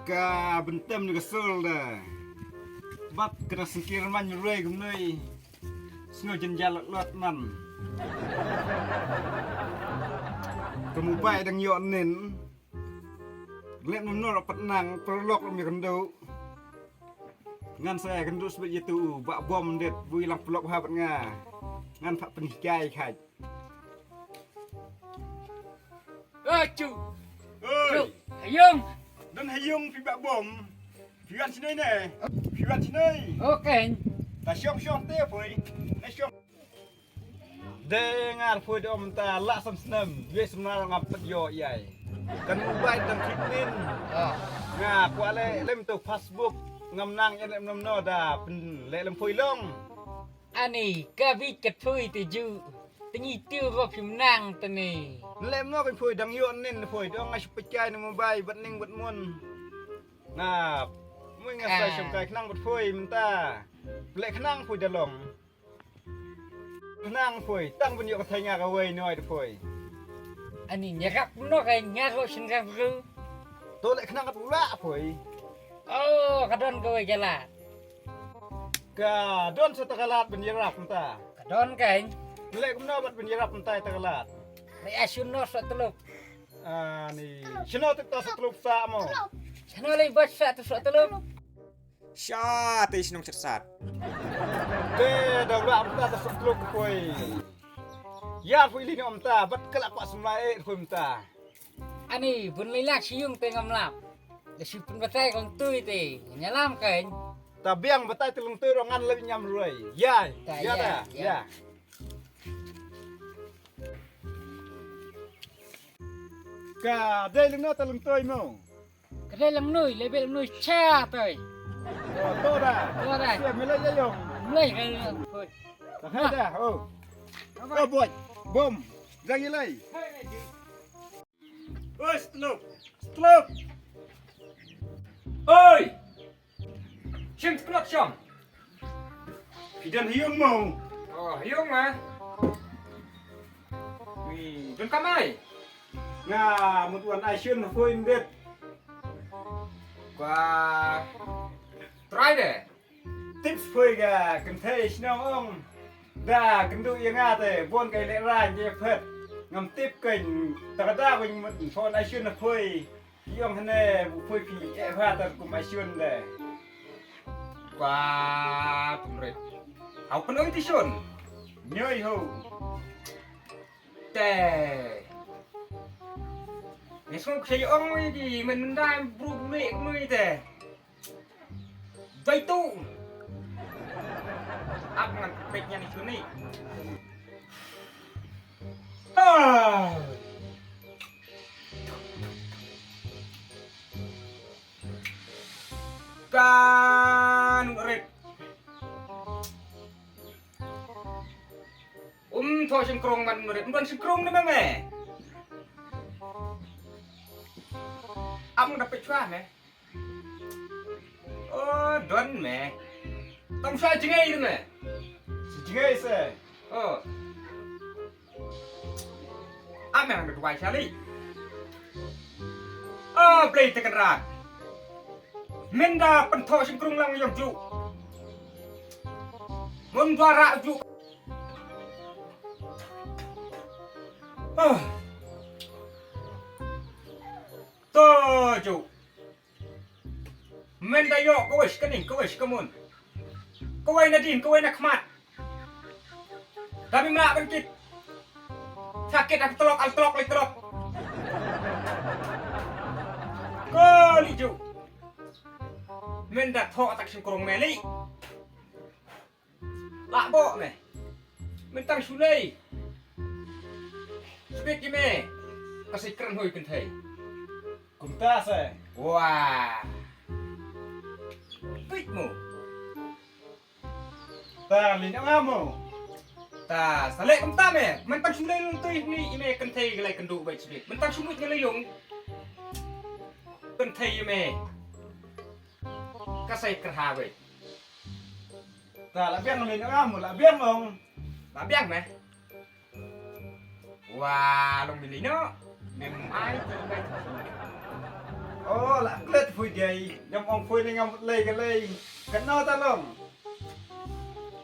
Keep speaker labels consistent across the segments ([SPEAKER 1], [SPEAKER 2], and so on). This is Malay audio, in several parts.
[SPEAKER 1] Ka bentem ni kesel dah. Bat kena singkir man nyurai gumnoi. Sengaja jenjal lot man. Kamu baik dang yo nen. Lek menor petnang perlok mi kendo. Ngan saya kendo sebab itu bak bom det bu ilang pelok habat nga. Ngan pak penikai kaj.
[SPEAKER 2] Chu.
[SPEAKER 1] Oi,
[SPEAKER 2] Hayung.
[SPEAKER 1] dan hayung pi bak bom. Pian sini ne. Pian sini.
[SPEAKER 2] Okay.
[SPEAKER 1] Ta syong te foi. Syong. Dengar foi dom ta lak sam snem. Ye semnar ngapet yo yai. Kan mobile dan kitnin. Nga kuale lem tu Facebook ngam nang yan lem no da pen le lem foi long.
[SPEAKER 2] Ani kavi ket phui tu ju. Tingi tiu ro phim nang tani.
[SPEAKER 1] Lem no kan foi dang yo nen foi dong ngai pecai ni mobile bat ning bat mun. Ngap. Mui ngasai syongkai kenang bat foi menta. Le kenang foi dalong. Kenang foi tang ben yo ka thai nga ka wei noi de foi.
[SPEAKER 2] Ani nyakap no kai ngaro singkang ru.
[SPEAKER 1] To le kenang kat ula foi.
[SPEAKER 2] Oh, kadon kowe jala.
[SPEAKER 1] Ka don sa takalat ben yerap menta.
[SPEAKER 2] Kadon kai.
[SPEAKER 1] Le kumna bat ben yerap menta takalat.
[SPEAKER 2] Mai asun no so teluk.
[SPEAKER 1] Ni sino tek ta sa trup sa mo.
[SPEAKER 2] Sana lai bas sa tu so teluk.
[SPEAKER 3] Syat isinong cersat.
[SPEAKER 1] De da ula menta sa trup foi. Ya foi li ni omta bat kelak pak semai foi menta.
[SPEAKER 2] Ani bun lilak siung te ngam lap. Le si pun batai kong tui te. Nyalam kai.
[SPEAKER 1] Ta biang batai telung tu rongan lebih nyam ruai. Ya,
[SPEAKER 2] Ta,
[SPEAKER 1] ya
[SPEAKER 2] ya,
[SPEAKER 1] da,
[SPEAKER 2] ya.
[SPEAKER 1] ya. Ka de lung no telung tu mo.
[SPEAKER 2] Kadai lam nui, lebe lam nui cha toi.
[SPEAKER 1] To da.
[SPEAKER 2] To da.
[SPEAKER 1] Ya melai ya yong.
[SPEAKER 2] Nui kai thôi.
[SPEAKER 1] Ta hai da. Oh. Oh boy. Bom. Jangan lagi. Oi, stop. Stop.
[SPEAKER 2] Oi. Sing klok som.
[SPEAKER 1] Pidan hiung mo.
[SPEAKER 2] Oh, hiung mà. Đừng cắm ơi.
[SPEAKER 1] Nga một tuần ai xuyên phơi biết.
[SPEAKER 2] Qua try deh.
[SPEAKER 1] Tips phơi gà cần thấy snow ông. Da cần đu yang ate bon kai le ra je phet. Ngam tip keng ta da wing một phone ai xuyên phơi. Yong hane phơi pi e pha ta kum ai xuyên de.
[SPEAKER 2] Qua pemret. Aku penuh itu sun.
[SPEAKER 1] Nhoi ho.
[SPEAKER 2] Teh. Ni semua saya orang ni mendai berubah ni teh. Baik tu. Apa ngan baiknya ni sun ni? Ah. Kan rep. Thôi sengkrong man rep, bukan sengkrong ni meme. Am dapat cuah me. Oh, don me. Tong sa jengai tu me.
[SPEAKER 1] Si jingai se.
[SPEAKER 2] Oh. Am yang ada dua kali. Oh, play tekan rat. Menda pentho sengkrong lang yang ju. Mun dua ju. Tujuh. Mendayo, kau wis kening, kau wis kemun. Kau wis nadin, kau wis nakmat. Tapi mak bangkit. Sakit aku telok, al telok. Kau liju. Mendak thok tak sengkurung meli. Lak bo me. Mentang sulai. Biết gì mẹ? Có sĩ cân hồi cần thầy.
[SPEAKER 1] Kum ta se.
[SPEAKER 2] Wow. Tuyệt mù.
[SPEAKER 1] Ta li nyang mo.
[SPEAKER 2] Ta sa lệ công ta mẹ. Mình tăng xuống đây luôn tuy ni mẹ cần thầy cái này cần đủ vậy chứ biết. Mình tăng xuống cái này dùng. Cần thầy mẹ. Các sĩ cần hà vậy.
[SPEAKER 1] Ta la biang li nyang mo la biang ông.
[SPEAKER 2] Bà biết mẹ. Wow, lòng mình lý nó. Mềm ai thì bay thật.
[SPEAKER 1] Oh, lah klet phui dia. Nyom ong phui ni ngam lei ke lei. Kena ta long.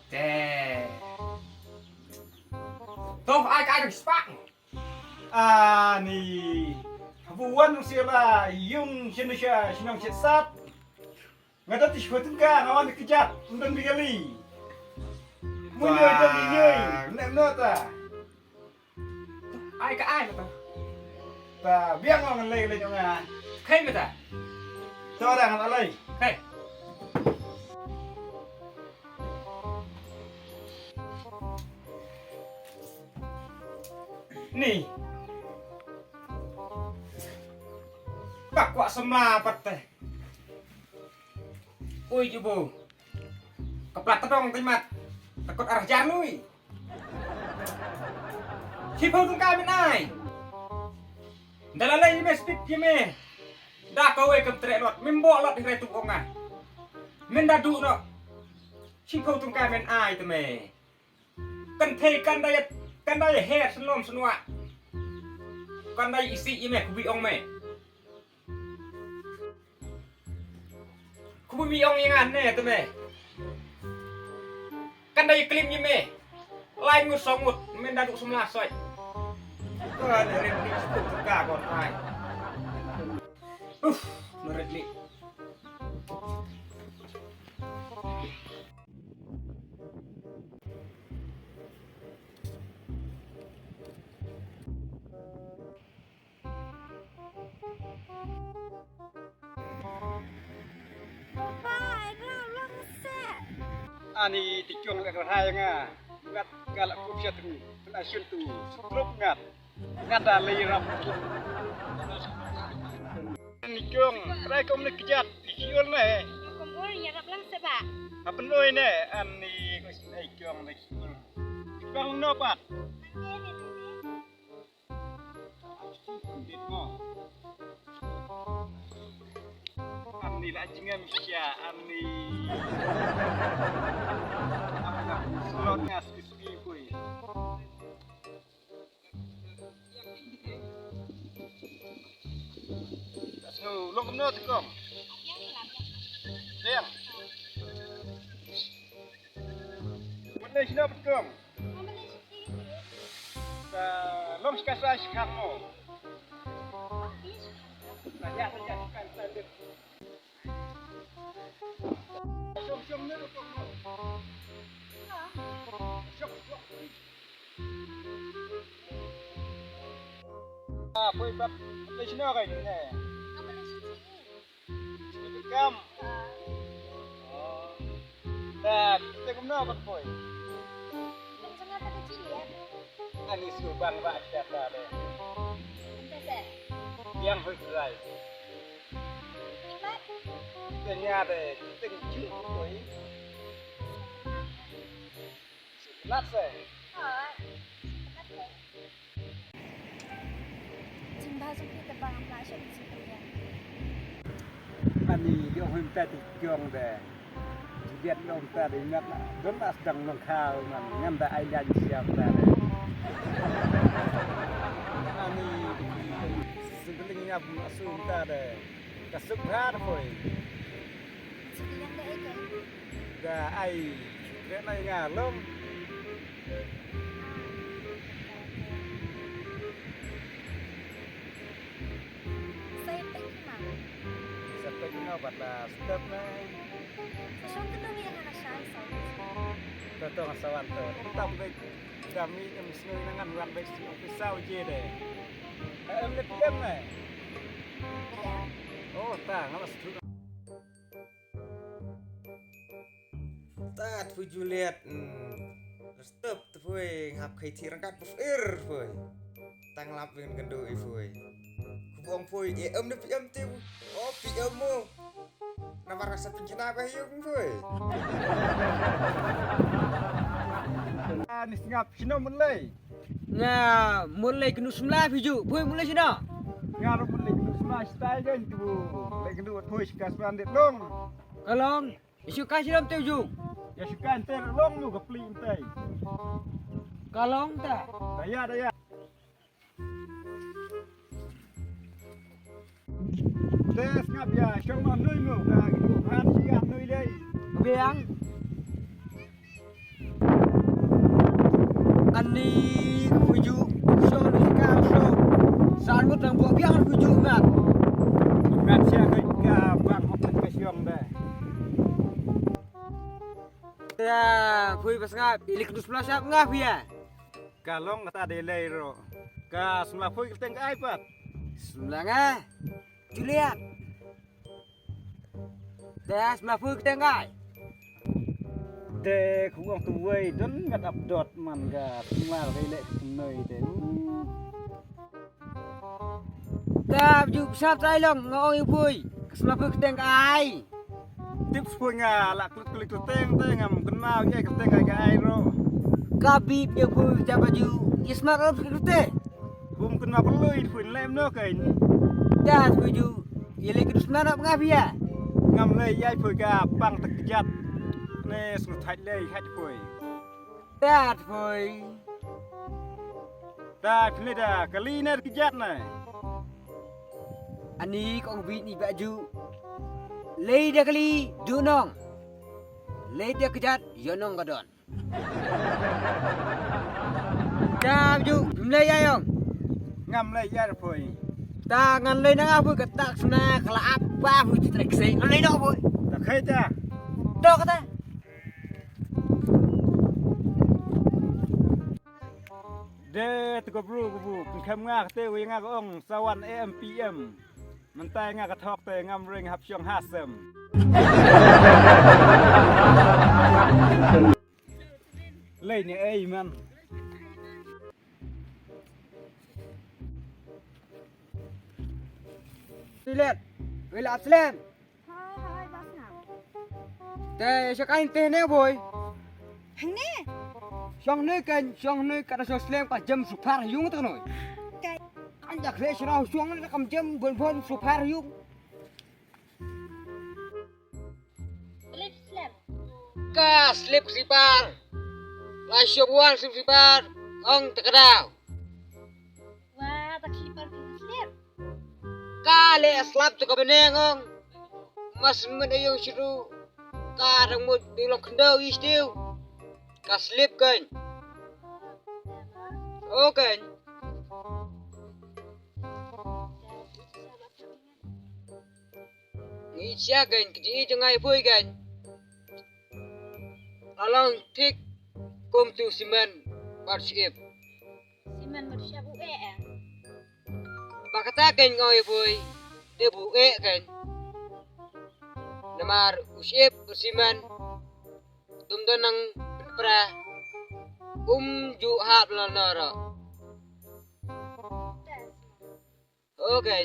[SPEAKER 2] Tè. Tôi ai cái được spark.
[SPEAKER 1] Ah ni. Buwan sila yung sinisya sinong sat. Ngadat ishutin ka ngawan kejat undang bigali. Munyoy dong inyoy. Nek nota.
[SPEAKER 2] Ai cái ai mà ta?
[SPEAKER 1] Ta biang ngon lei lei nga.
[SPEAKER 2] Khay mà ta?
[SPEAKER 1] Ta orang ngan lei.
[SPEAKER 2] Khay. Nih. Bak kuat semlapat teh. Ui ibu. Keplat tedong timat. Takut arah janui. Chipau tung kai bên ai. Dalam lagi me speed ye me. Dah kau kem trek lot. Membo lot di retu ongan. Men dah duk no. Chipau tung kai bên ai tu me. Kan thei kan dai head senom senua. Kan dai isi ye me kubi ong me. Kubi mi ong yang aneh tu me. Kan dai klim ye me. Lai ngut songut men dah duk semlah soi. Kan dari ni sepuluh teka kon ai. Meredli.
[SPEAKER 1] Ani tikung lek rahai nga. Ngat galak ku sia tu. Tena syun tu. Strup ngat. Ngat da lei rap. Tikung, rai kom nek kejat. Dikiul ne.
[SPEAKER 4] Kumpul ya rap lang sebab.
[SPEAKER 1] Apa noi ne? Ani ku ai kyong nek kiul. Bang no pat. Ani la jingam sia ani. Slot ngas kiski kuy. Tasno long no tikong. Deng. Mana sino tikong? Sa long skasa skang mo. Saja kan tadi. Syom ni tikong. Pui bab le sino kai ni ne. Sino kam. Dah, kita kumno bab pui.
[SPEAKER 4] Macam apa kecil ya?
[SPEAKER 1] Ani subang ba siapa le.
[SPEAKER 4] Besar.
[SPEAKER 1] Yang hoi.
[SPEAKER 4] Imat.
[SPEAKER 1] Kenya de ting chu pui. Lat se.
[SPEAKER 4] Oh. Jumpa sampai terbang langsung di situ ya.
[SPEAKER 1] Ani dia hoi ta tikong de. Jiet long ta de ngat don as dang long khao man ngam da ai yan siap ta de. Ani sebeling ngap asum ta de. Kasuk ha pui.
[SPEAKER 4] Sekian deh kan.
[SPEAKER 1] Da ai ke nai nga lom.
[SPEAKER 4] Saya pergi mana?
[SPEAKER 1] Sampai kena pada step na.
[SPEAKER 4] Sesuatu tu yang anak saya saja.
[SPEAKER 1] Toto ngasawan to. Tam baik kami misno nangan wan baik si pisau je de. Le PM na.
[SPEAKER 4] Ya.
[SPEAKER 1] Oh, ta ngawas tu.
[SPEAKER 3] Tat phui Juliet. Stop tu phui ngap khai thi rangkat pufir phui. Tang lap dengan kendo i phui. Kubong phui ne PM tu. Oh, PM mo. Nama rasa pencina apa yung phui.
[SPEAKER 1] Ni ngap sino mulai.
[SPEAKER 5] Nga mulai kenu semlah biju. Boy mulai sini.
[SPEAKER 1] Ngarap mulai kena semua style kan tu. Lek kena buat push kas bandit long.
[SPEAKER 5] Kalong isu kasih dalam tu jung.
[SPEAKER 1] Ya suka enter long nu ke pli entai.
[SPEAKER 5] Kalong tak.
[SPEAKER 1] Daya. Des ngap ya, syong mah nui mu, dah ibu kan sikah nui deh.
[SPEAKER 5] Biang. Ani kuju syong di kau syong. Saat mu tang buat biang kuju ngap.
[SPEAKER 1] Ngat siang ke bang hokan ke syong deh.
[SPEAKER 5] Ya, pui pas ngap. Ilik dus belas siap ngap ya.
[SPEAKER 1] Kalong kata delay ro. Ka semula pui kita ke iPad.
[SPEAKER 5] Sebelah ngah. Juliet. Dah sebelah pui kita ngah.
[SPEAKER 1] De khung tu wei dan ngat updot man ga semua relek nui deh.
[SPEAKER 5] Dah ju besar trai long ngoi pui. Sebelah pui kita ngah.
[SPEAKER 1] Tips pui nga lak klik tu teng ngam kenal ye kita ke ai ro.
[SPEAKER 5] Kabib dia pui jaba ju. Ismar op kita.
[SPEAKER 1] Hum kenal perlu pui lem no kain.
[SPEAKER 5] Dah kuju. Ilik dus belas ngap ya.
[SPEAKER 1] Ngam lei yai pui ga bang terkejat. Nè sụt thạch lei khách pui.
[SPEAKER 5] Dah pui.
[SPEAKER 1] Dah pilih dah kali ni terkejat nè.
[SPEAKER 5] Ani kong bit ni baju. Lei dia kali dunong. Lei dia kejat yonong gadon. Dah baju lei ayong.
[SPEAKER 1] Ngam lei yai pui.
[SPEAKER 5] Tangan lei nang apa ketak sana kala apa pui trek sei. Lei dok pui.
[SPEAKER 1] Dah khai ta.
[SPEAKER 5] Dok kata.
[SPEAKER 1] De tu ko bru bu kham nga te wi nga ko ong sawan AMPM. Mentai nga ka thok te ngam ring hap syong hasem. Lei ni ai man.
[SPEAKER 5] Silat. Wila aslam.
[SPEAKER 4] Hai, bas ngap.
[SPEAKER 5] Teh sakain teh ne boy.
[SPEAKER 4] Hang ni.
[SPEAKER 5] Syong ni kada so slam ka jam supar yung tu noi.
[SPEAKER 4] Kai.
[SPEAKER 5] Anjak le sirau syong ni kam jam bon supar yung.
[SPEAKER 4] Lip slap.
[SPEAKER 5] Ka slip sipar. La syong wan slip sipar. Ong tekadau.
[SPEAKER 4] Wah, tak slipper slip.
[SPEAKER 5] Ka le slap tu ka beneng ong. Mas men ayong siru. Ka rang mo dilok kendo istiu. Ka slip kan. Okay. Nghĩ xa gần chỉ cho ngay vui gần. Along thích cùng tu simen partnership.
[SPEAKER 4] Siman manusia bu eh.
[SPEAKER 5] Bà kata gần ngồi vui để bu e gần. Namar usip simen tum donang pra ju hap lanara. Okay.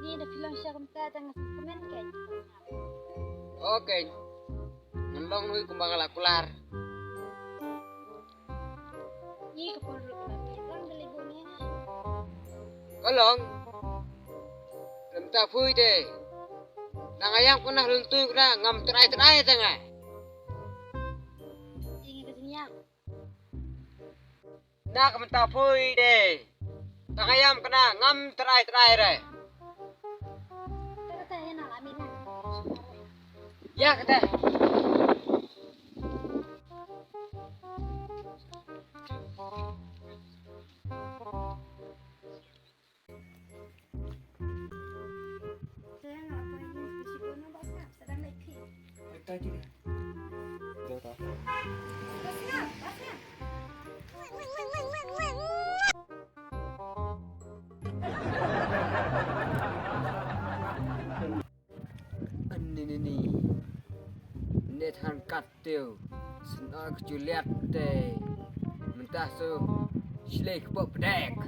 [SPEAKER 4] Ni ada film siya kumta tang komen kan.
[SPEAKER 5] Okay. Nandong hui kumbang lakular.
[SPEAKER 4] Ni kapon ru kan. Lang daligo ni.
[SPEAKER 5] Kolong. Lemta pui deh. Nangayang pernah luntuy kena ngam terai tengah.
[SPEAKER 4] Ingin ke sini yang.
[SPEAKER 5] Nak menta pui deh. Nangayang kena ngam terai re.
[SPEAKER 4] Kata ya nak amin.
[SPEAKER 5] Ya kata.
[SPEAKER 4] Saya nak apa ini spesial nak bas ngap sedang naik pi.
[SPEAKER 5] Tadi dah.
[SPEAKER 4] Bas ngap, bas ngap.
[SPEAKER 5] Ni. Net han kat tiêu. Senang kejuliat deh. Mentah so. Silai kebab pedek.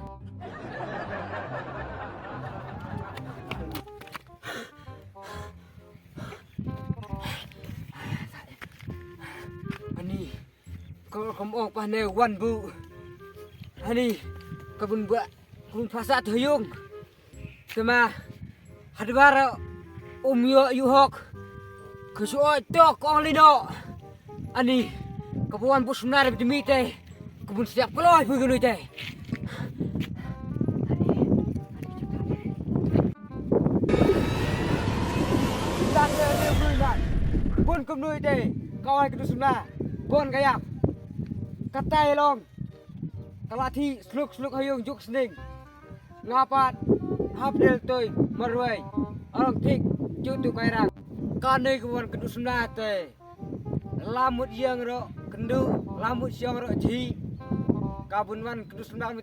[SPEAKER 5] Ani. Kau kamu pandai wan bu. Ani. Kebun buat. Kebun pasar tuyung. Sama. Hadwara. Yo yuhok. Kesuai tok kong lido. Ani. Kebuan bu senar demi teh. Kebun siap keluar pergi teh. pun kum nuôi tê coi cái sum la bon kayak katai long kalati sluk hayung juk sning ngapat habdel toy marwai orang tik jutu kairang kanai kuan kedu sum la tê lamut yang ro kendu lamut siang ro ji kabunwan kedu sum la mi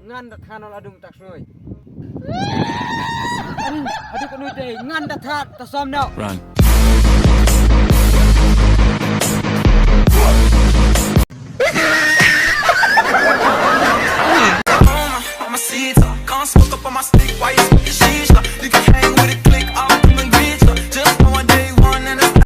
[SPEAKER 5] ngan thano adum tak soi aduh kan udah ngan dathat tasam no
[SPEAKER 6] Run.
[SPEAKER 7] On my seeds, can't smoke up on my stick. Why you